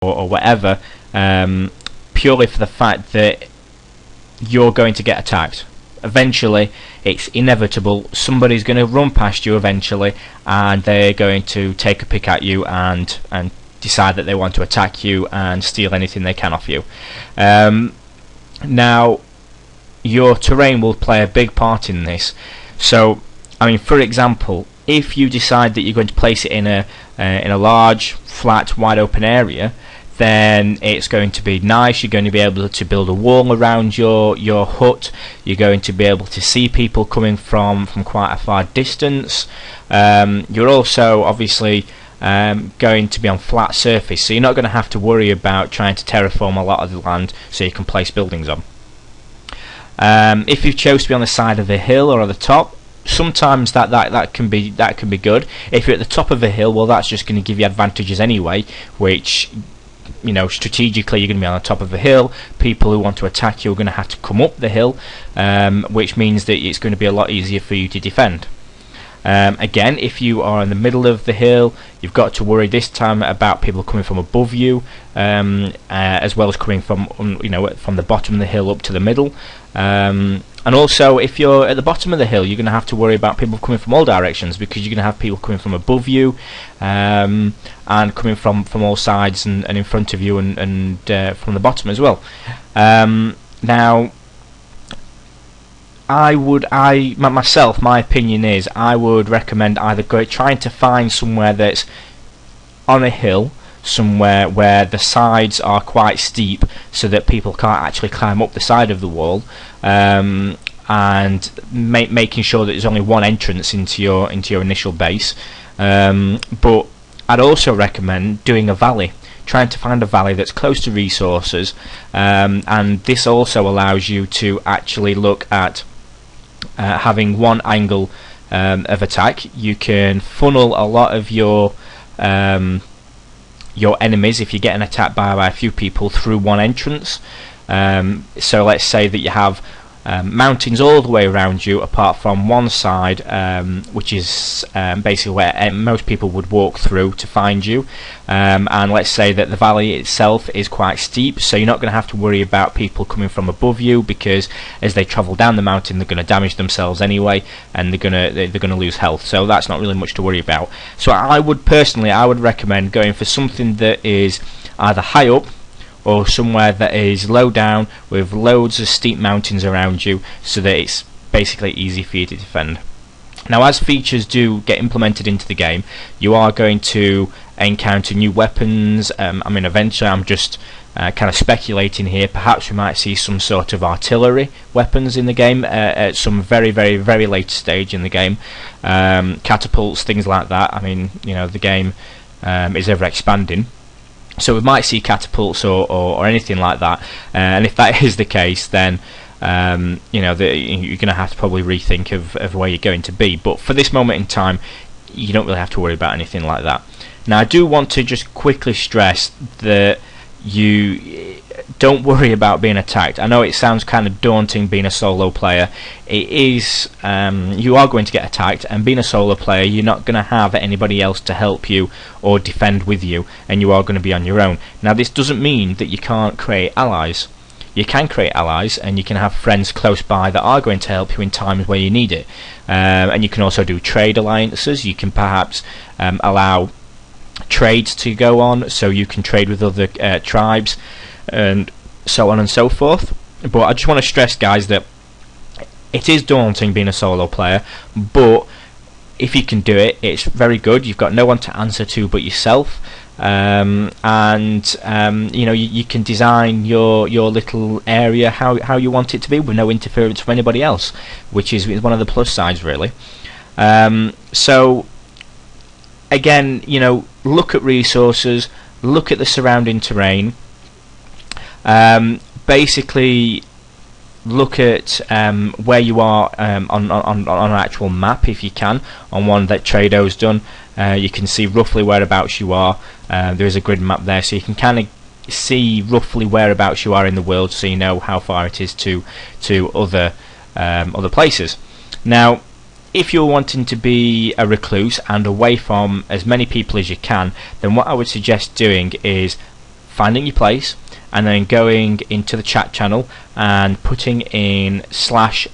or whatever, purely for the fact that you're going to get attacked. Eventually, it's inevitable. Somebody's going to run past you eventually, and they're going to take a pick at you and decide that they want to attack you and steal anything they can off you. Now, your terrain will play a big part in this. So, I mean, for example, if you decide that you're going to place it in a large, flat, wide open area, then it's going to be nice. You're going to be able to build a wall around your hut. You're going to be able to see people coming from quite a far distance. You're also obviously going to be on flat surface, so you're not going to have to worry about trying to terraform a lot of the land so you can place buildings on. If you chose to be on the side of a hill or on the top, sometimes that can be good. If you're at the top of a hill, well, that's just going to give you advantages anyway, which, you know, strategically you're going to be on the top of a hill. People who want to attack you are going to have to come up the hill, which means that it's going to be a lot easier for you to defend. Again, if you are in the middle of the hill, you've got to worry this time about people coming from above you, as well as coming from from the bottom of the hill up to the middle. And also, if you're at the bottom of the hill, you're going to have to worry about people coming from all directions, because you're going to have people coming from above you, and coming from all sides and in front of you, and from the bottom as well. Now, my opinion is, I would recommend either trying to find somewhere that's on a hill, somewhere where the sides are quite steep so that people can't actually climb up the side of the wall, and making sure that there's only one entrance into your initial base. But I'd also recommend doing a valley, trying to find a valley that's close to resources, and this also allows you to actually look at having one angle of attack. You can funnel a lot of your enemies, if you're getting attacked by a few people, through one entrance. So let's say that you have mountains all the way around you apart from one side, which is basically where most people would walk through to find you, and let's say that the valley itself is quite steep, so you're not going to have to worry about people coming from above you, because as they travel down the mountain they're going to damage themselves anyway, and they're going to lose health, so that's not really much to worry about. So I would recommend going for something that is either high up or somewhere that is low down with loads of steep mountains around you, so that it's basically easy for you to defend. Now, as features do get implemented into the game, you are going to encounter new weapons. I mean, eventually, I'm just kind of speculating here, perhaps we might see some sort of artillery weapons in the game at some very, very, very late stage in the game. Catapults, things like that. I mean, you know, the game is ever expanding, so we might see catapults or anything like that, and if that is the case, then you're going to have to probably rethink of where you're going to be. But for this moment in time, you don't really have to worry about anything like that. Now, I do want to just quickly stress that you don't worry about being attacked. I know it sounds kind of daunting being a solo player. It is. You are going to get attacked, and being a solo player, you're not going to have anybody else to help you or defend with you, and you are going to be on your own. Now, this doesn't mean that you can't create allies. You can create allies, and you can have friends close by that are going to help you in times where you need it. And you can also do trade alliances. You can perhaps allow trades to go on, so you can trade with other tribes and so on and so forth. But I just want to stress, guys, that it is daunting being a solo player, but if you can do it, it's very good. You've got no one to answer to but yourself, and you can design your little area how you want it to be, with no interference from anybody else, which is one of the plus sides, really. So again, look at resources, look at the surrounding terrain, basically look at where you are on an actual map, if you can, on one that Trado's done. You can see roughly whereabouts you are. There is a grid map there, so you can kind of see roughly whereabouts you are in the world, so you know how far it is to other places. Now, if you're wanting to be a recluse and away from as many people as you can, then what I would suggest doing is finding your place and then going into the chat channel and putting in /s,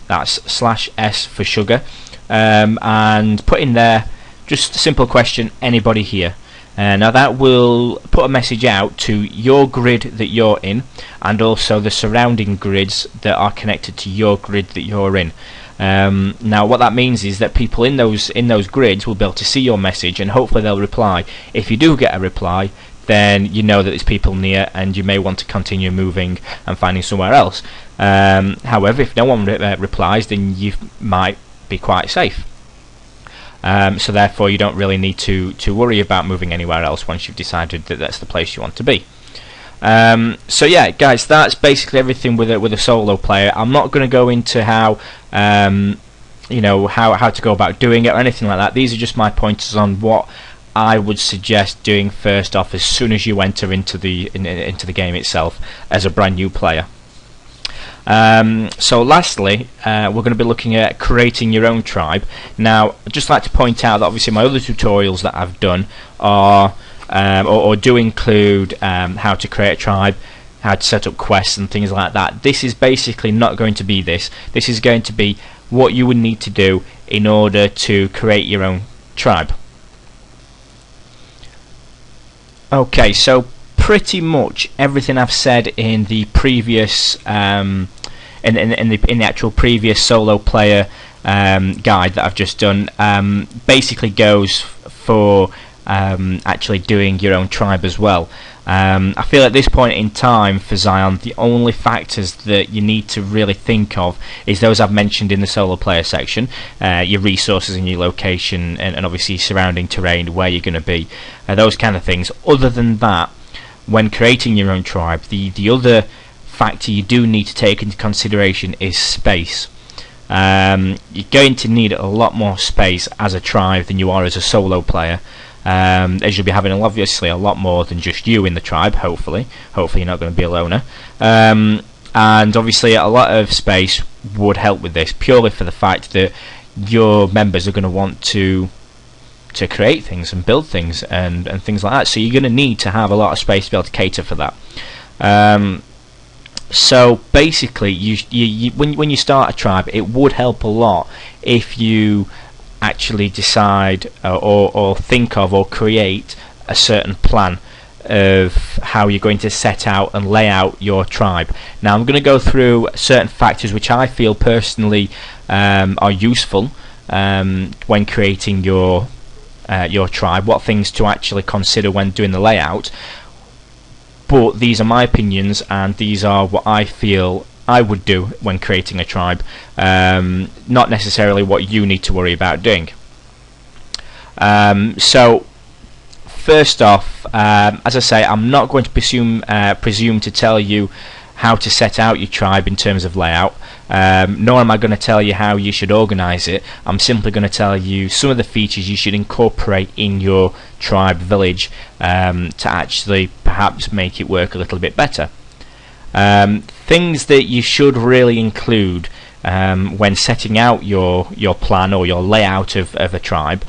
that's /s for sugar, and put in there just a simple question, anybody here. Now that will put a message out to your grid that you're in and also the surrounding grids that are connected to your grid that you're in. Now what that means is that people in those grids will be able to see your message and hopefully they'll reply. If you do get a reply, then you know that there's people near and you may want to continue moving and finding somewhere else. However, if no one replies, then you might be quite safe. So therefore you don't really need to worry about moving anywhere else once you've decided that that's the place you want to be. So yeah, guys, that's basically everything with a solo player. I'm not going to go into how you know, how to go about doing it or anything like that. These are just my pointers on what I would suggest doing first off as soon as you enter into the game itself as a brand new player. So lastly, we're going to be looking at creating your own tribe. Now I'd just like to point out that obviously my other tutorials that I've done are or do include how to create a tribe, how to set up quests and things like that. This is basically not going to be this. This is going to be what you would need to do in order to create your own tribe. Okay, so pretty much everything I've said in the previous in the actual previous solo player guide that I've just done basically goes for actually doing your own tribe as well. I feel at this point in time for Xsyon the only factors that you need to really think of is those I've mentioned in the solo player section, your resources and your location and obviously surrounding terrain, where you're going to be, those kind of things. Other than that, when creating your own tribe, the other factor you do need to take into consideration is space. You're going to need a lot more space as a tribe than you are as a solo player, as you'll be having obviously a lot more than just you in the tribe. Hopefully you're not going to be a loner, and obviously a lot of space would help with this, purely for the fact that your members are going to want to create things and build things and things like that, so you're going to need to have a lot of space to be able to cater for that. So basically when you start a tribe, it would help a lot if you actually decide or think of or create a certain plan of how you're going to set out and lay out your tribe. Now I'm going to go through certain factors which I feel personally are useful when creating your tribe, what things to actually consider when doing the layout. But these are my opinions and these are what I feel I would do when creating a tribe, not necessarily what you need to worry about doing. So first off, as I say, I'm not going to presume to tell you how to set out your tribe in terms of layout, nor am I going to tell you how you should organise it. I'm simply going to tell you some of the features you should incorporate in your tribe village to actually perhaps make it work a little bit better. Things that you should really include when setting out your plan or your layout of a tribe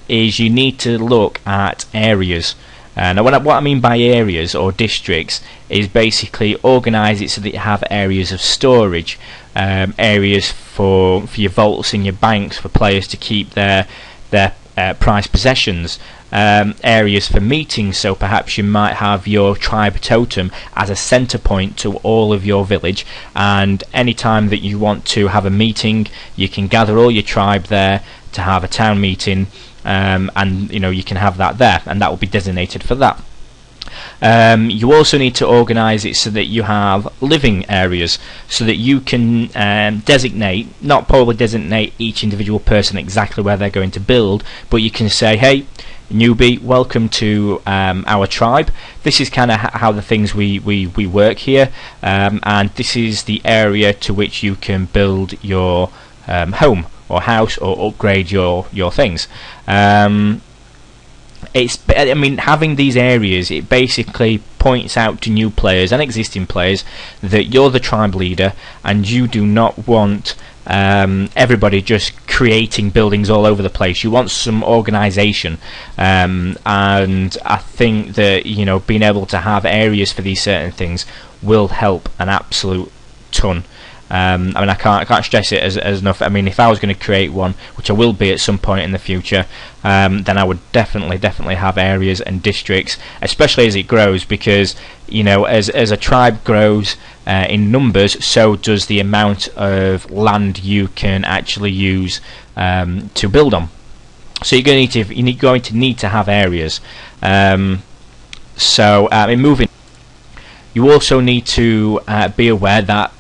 is you need to look at areas. Now what I mean by areas or districts is basically organise it so that you have areas of storage, areas for your vaults and your banks for players to keep their prized possessions, areas for meetings, so perhaps you might have your tribe totem as a centre point to all of your village, and any time that you want to have a meeting you can gather all your tribe there to have a town meeting, and you know, you can have that there and that will be designated for that. You also need to organise it so that you have living areas, so that you can not probably designate each individual person exactly where they're going to build, but you can say, hey newbie, welcome to our tribe. This is kind of how the things we work here, and this is the area to which you can build your home or house or upgrade your things. I mean, having these areas, it basically points out to new players and existing players that you're the tribe leader and you do not want everybody just creating buildings all over the place. You want some organisation, and I think that, you know, being able to have areas for these certain things will help an absolute ton. I mean, I can't stress it as enough. I mean, if I was going to create one, which I will be at some point in the future, then I would definitely have areas and districts, especially as it grows, because, you know, as a tribe grows in numbers, so does the amount of land you can actually use to build on. So you're going to need to have areas. In moving, you also need to be aware that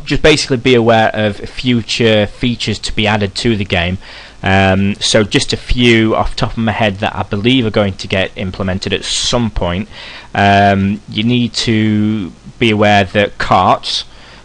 just basically be aware of future features to be added to the game. So just a few off the top of my head that I believe are going to get implemented at some point. You need to be aware that carts,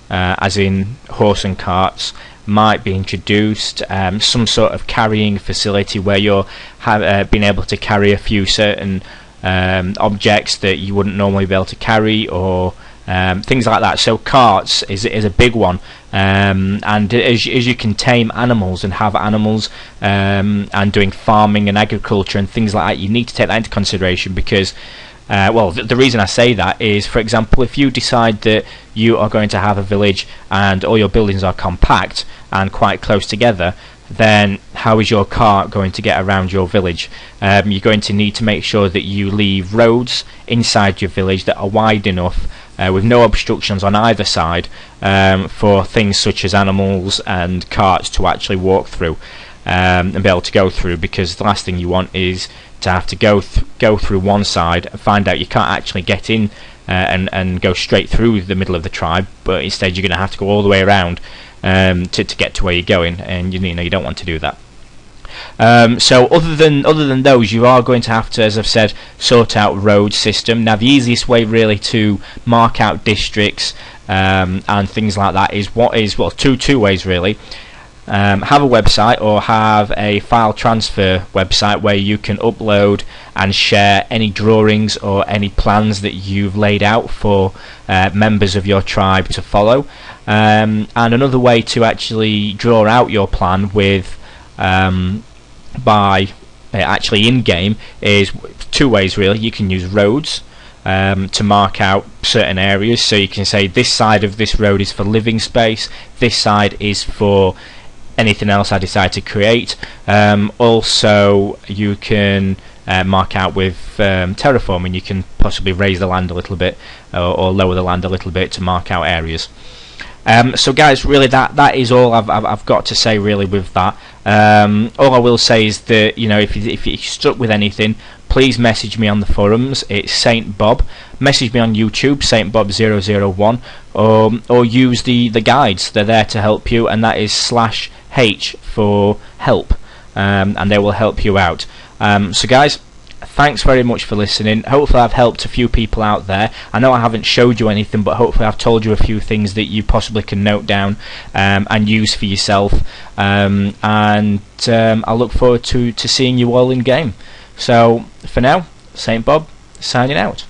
as in horse and carts, might be introduced. Some sort of carrying facility where you're being able to carry a few certain objects that you wouldn't normally be able to carry, or things like that. So carts is a big one, and as you can tame animals and have animals, and doing farming and agriculture and things like that, you need to take that into consideration, because the reason I say that is, for example, if you decide that you are going to have a village and all your buildings are compact and quite close together, then how is your cart going to get around your village? You're going to need to make sure that you leave roads inside your village that are wide enough, with no obstructions on either side, for things such as animals and carts to actually walk through, and be able to go through, because the last thing you want is to have to go through one side and find out you can't actually get in and go straight through the middle of the tribe, but instead you're going to have to go all the way around to get to where you're going, and you don't want to do that. So other than those, you are going to have to, as I've said, sort out road system. Now the easiest way really to mark out districts and things like that is two ways really. Have a website, or have a file transfer website where you can upload and share any drawings or any plans that you've laid out for members of your tribe to follow. And another way to actually draw out your plan with by actually in game is two ways really. You can use roads to mark out certain areas, so you can say this side of this road is for living space, this side is for anything else I decide to create. Also you can mark out with terraforming. You can possibly raise the land a little bit, or lower the land a little bit to mark out areas. So guys, really that is all I've got to say really with that. All I will say is that, you know, if you're stuck with anything, please message me on the forums. It's Saint Bob. Message me on YouTube, SaintBob001, or use the guides. They're there to help you, and that is /H for help, and they will help you out. So guys, thanks very much for listening. Hopefully I've helped a few people out there. I know I haven't showed you anything, but hopefully I've told you a few things that you possibly can note down and use for yourself. And I look forward to seeing you all in game. So for now, Saint Bob signing out.